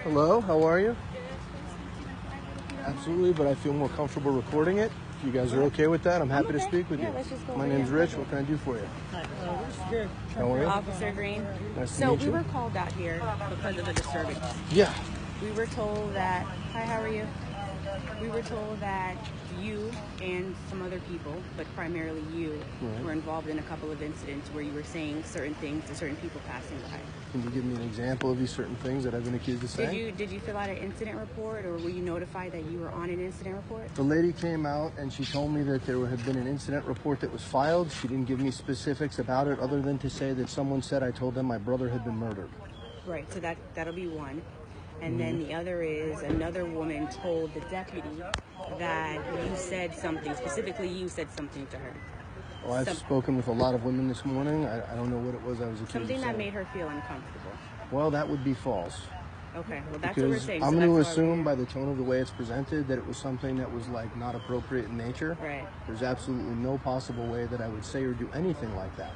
Hello, how are you? Absolutely, but I feel more comfortable recording it. If you guys are okay with that, I'm happy to speak with you. Let's just go My name's Rich. What can I do for you? How are you? Officer Green. Nice to So meet we you. were called out here because of a disturbance. Yeah. We were told that, hi, how are you? We were told that you and some other people, but primarily you, were involved in a couple of incidents where you were saying certain things to certain people passing by. Can you give me an example of these certain things that I've been accused of saying? Did you fill out an incident report, or were you notified that you were on an incident report? The lady came out and she told me that there had been an incident report that was filed. She didn't give me specifics about it other than to say that someone said I told them my brother had been murdered. Right, so that'll be one. And then the other is another woman told the deputy that you said something, specifically you said something to her. Well, I've spoken with a lot of women this morning. I don't know what it was I was accused of saying. Something that made her feel uncomfortable. Well, that would be false. Okay, well that's what we're saying. I'm so going to assume by the tone of the way it's presented that it was something that was like not appropriate in nature. Right. There's absolutely no possible way that I would say or do anything like that.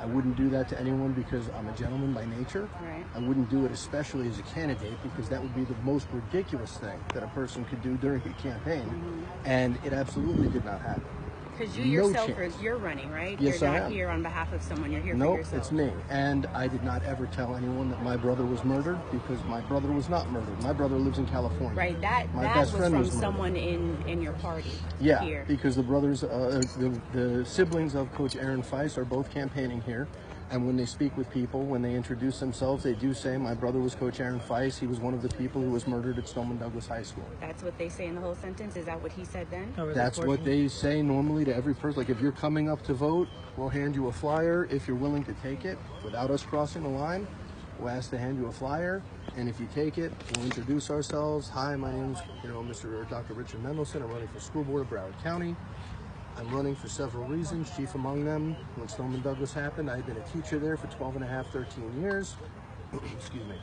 I wouldn't do that to anyone because I'm a gentleman by nature. Right. I wouldn't do it especially as a candidate because that would be the most ridiculous thing that a person could do during a campaign. And it absolutely did not happen. Because you yourself, you're running, right? Yes, you're I not am. here on behalf of someone. You're here for Nope, yourself. it's me. And I did not ever tell anyone that my brother was murdered because my brother was not murdered. My brother lives in California. Right, that was from someone in your party. Yeah, here. because the brothers, the siblings of Coach Aaron Feis are both campaigning here. And when they speak with people, when they introduce themselves, they do say, my brother was Coach Aaron Feis. He was one of the people who was murdered at Stoneman Douglas High School. That's what they say in the whole sentence? Is that what he said then? That's what they say normally to every person. Like, if you're coming up to vote, we'll hand you a flyer. If you're willing to take it without us crossing the line, we'll ask to hand you a flyer. And if you take it, we'll introduce ourselves. Hi, my name's Dr. Richard Mendelson. I'm running for school board of Broward County. I'm running for several reasons, chief among them. When Stoneman Douglas happened, I had been a teacher there for 12 and a half, 13 years. Excuse me.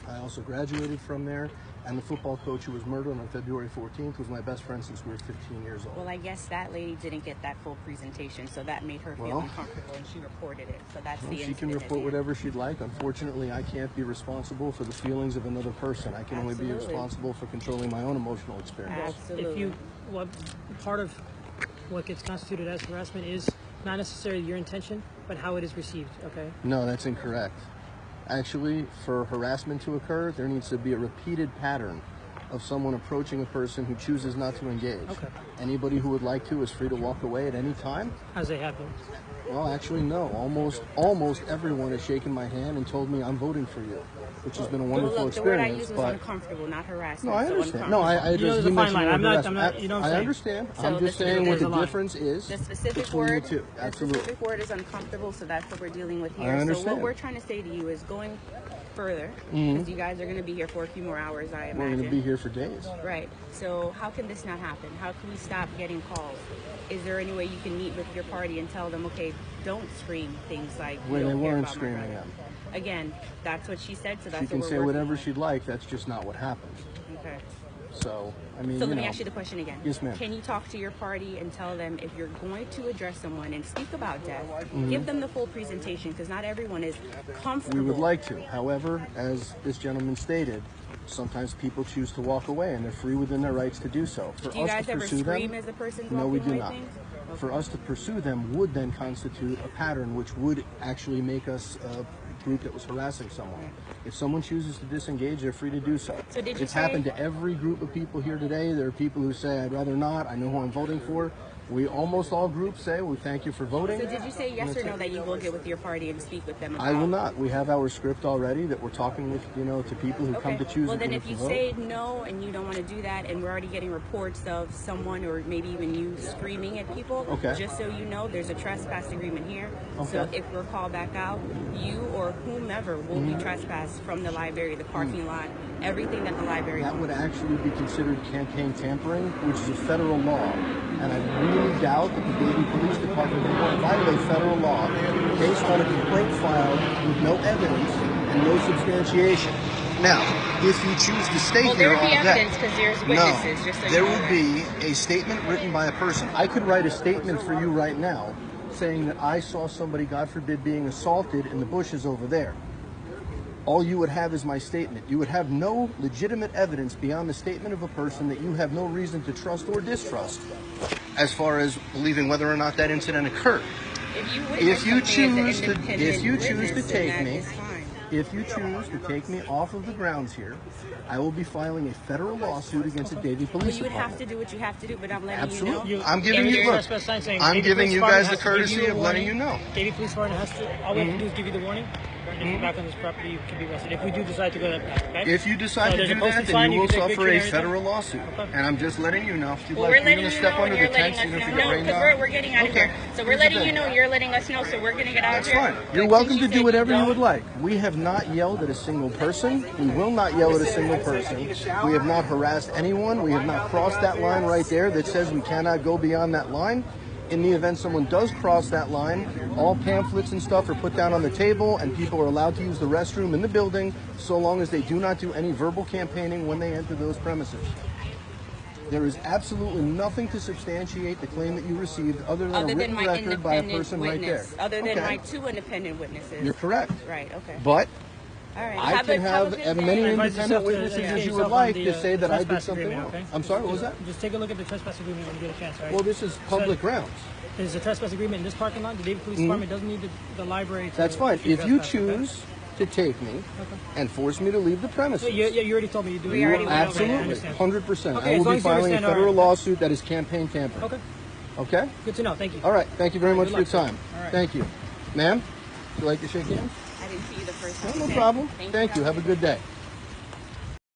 I also graduated from there, and the football coach who was murdered on February 14th was my best friend since we were 15 years old. Well, I guess that lady didn't get that full presentation, so that made her feel uncomfortable, and she reported it. So that's the incident. She can report whatever she'd like. Unfortunately, I can't be responsible for the feelings of another person. I can only be responsible for controlling my own emotional experience. Absolutely. Part of what gets constituted as harassment is not necessarily your intention, but how it is received, okay? No, that's incorrect. Actually, for harassment to occur, there needs to be a repeated pattern of someone approaching a person who chooses not to engage. Okay. Anybody who would like to is free to walk away at any time. As they have been. Well, actually, no. Almost everyone has shaken my hand and told me I'm voting for you, which has been a wonderful experience. The word I used was uncomfortable, not harassment. No, I understand. No, I there's a fine line. I understand. So I'm just saying what the difference is. The specific word, absolutely. The specific word is uncomfortable, so that's what we're dealing with here. I understand. So what we're trying to say to you is going further, because you guys are going to be here for a few more hours, I imagine. We're going to be here for days. Right. So how can this not happen? How can we stop getting calls? Is there any way you can meet with your party and tell them, okay, don't scream things like Well, they weren't screaming them. Again, that's what she said, so that's she can what we're say whatever on. she'd like. That's just not what happened. Okay. So, I mean, So let me ask you the question again. Yes, ma'am. Can you talk to your party and tell them if you're going to address someone and speak about death, give them the full presentation, because not everyone is comfortable. We would like to. However, as this gentleman stated, sometimes people choose to walk away, and they're free within their rights to do so. Do you guys ever scream as a person? No, we do away not. Things? Okay. For us to pursue them would then constitute a pattern, which would actually make us a group that was harassing someone. If someone chooses to disengage, they're free to do so. So did you it's happened to every group of people here today. There are people who say, I'd rather not. I know who I'm voting for. We almost all groups say, we thank you for voting. So did you say yes or no that you will get with your party and speak with them about? I will not. We have our script already that we're talking with, to people who come to choose. Well, then if you say no and you don't want to do that, and we're already getting reports of someone or maybe even you screaming at people, just so you know, there's a trespass agreement here. So if we're called back out, you or whomever will be trespassed from the library, the parking lot, everything that the library That would actually be considered campaign tampering, which is a federal law. And I really doubt that the Davie Police Department will violate federal law based on a complaint filed with no evidence and no substantiation. Now, if you choose to stay here all day, there would be evidence because there's witnesses. Just so there would be a statement written by a person. I could write a statement for you right now saying that I saw somebody, God forbid, being assaulted in the bushes over there. all you would have is my statement. You would have no legitimate evidence beyond the statement of a person that you have no reason to trust or distrust as far as believing whether or not that incident occurred. If you choose to take me off of the grounds here, I will be filing a federal lawsuit against the Davie Police Department. You would have to do what you have to do, but I'm letting you know. Absolutely. I'm giving you, look, I'm giving you guys the courtesy of letting you know. Davie Police Department has to, all we have to do is give you the warning. And if you're back on this property, you can be arrested. If we do decide to go that path, okay? If you decide to do that, then you will suffer a federal lawsuit. Okay. And I'm just letting you know. If you'd like, you're going to step under the tent, you know, because we're getting out of here. So we're letting you know, you're letting us know, so we're going to get out of here. That's fine. You're welcome to do whatever you would like. We have not yelled at a single person. We will not yell at a single person. We have not harassed anyone. We have not crossed that line right there that says we cannot go beyond that line. In the event someone does cross that line, all pamphlets and stuff are put down on the table and people are allowed to use the restroom in the building so long as they do not do any verbal campaigning when they enter those premises. There is absolutely nothing to substantiate the claim that you received other than a written record by a person right there. Other than my 2 independent witnesses. You're correct. Right, okay. But all right. I can have as many independent witnesses as you would like to say that I did something wrong. Okay? I'm sorry, what was that? Just take a look at the trespass agreement when you get a chance, all right? Well, this is public grounds. There's a trespass agreement in this parking lot. The Davie Police Department doesn't need the library to... That's fine. If you choose to take me and force me to leave the premises... Yeah, you already told me you do. Absolutely. 100%. I will be filing a federal lawsuit that is campaign tampering. Okay. Okay? Good to know. Thank you. All right. Thank you very much for your time. All right. Thank you. Ma'am, would you like to shake hands? I didn't see you the first time. No problem. Thank you. Have a good day.